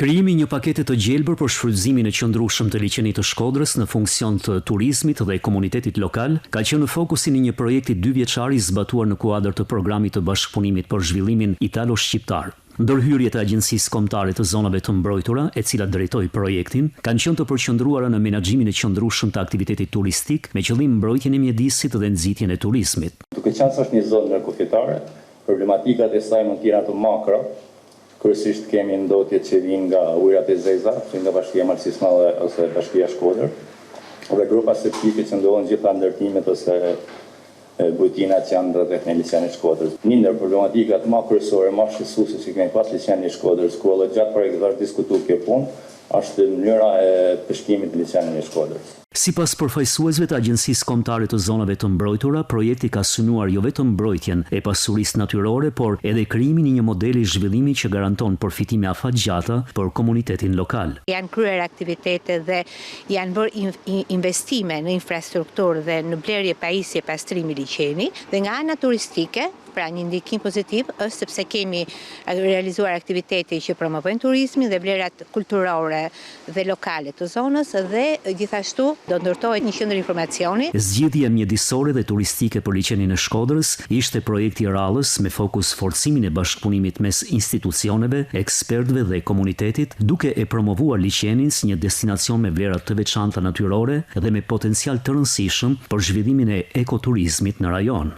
Krijimi i një pakete të gjelbër për shfrytëzimin e qëndrueshëm të liçenit të Shkodrës në funksion të turizmit dhe komunitetit lokal ka qenë në fokusin e një projekti 2 vjeçar i zbatuar në kuadër të programit të bashkëpunimit për zhvillimin italo-shqiptar. Ndërhyrjet e Agjencisë Kombëtare të Zonave të Mbrojtura, e cila drejtoi projektin, kanë qenë të përqendruara në menaxhimin e qëndrueshëm të aktivitetit turistik me qëllim mbrojtjen e mjedisit dhe nxitjen e turizmit. Duke qenë se është një zonë ndërkufitare, problematikat e saj mund të jenë ato makro. Kryesisht kemi ndotjet që vijnë nga ujërat e zeza, që nga Bashkia Malësismale ose Bashkia Shkodër, dhe grupa septike që ndodhen gjitha ndërtimet ose bujtinat që janë rreth në liçenin e Shkodrës. Një ndër problematikat më kryesore, më shqetësuese që kemi pas liçenin e Shkodrës, ku edhe gjatë projektit është diskutuar kjo punë, është mënyra e peshkimit të liçenit e Shkodrës. Sipas përfaqësuesve të Agjencisë Kombëtare të Zonave të Mbrojtura, projekti ka synuar jo vetëm mbrojtjen e pasurisë natyrore, por edhe krijimin e një modeli zhvillimi që garanton përfitime afatgjata për komunitetin lokal. Janë kryer aktivitete dhe janë bërë investime në infrastrukturë dhe në blerje pajisje pastrimi liçeni, dhe nga ana turistike, pra një ndikim pozitiv është sepse kemi realizuar aktivitete që promovojnë turizmin dhe vlerat kulturore dhe lokale të zonës, dhe gjithashtu do ndërtohet një qendër informacioni. Zgjidhja mjedisore dhe turistike për liçenin e Shkodrës ishte projekti i radhës me fokus forcimin e bashkëpunimit mes institucioneve, ekspertëve dhe komunitetit, duke e promovuar liçenin si një destinacion me vlera të veçanta natyrore dhe me potencial të rëndësishëm për zhvillimin e ekoturizmit në rajon.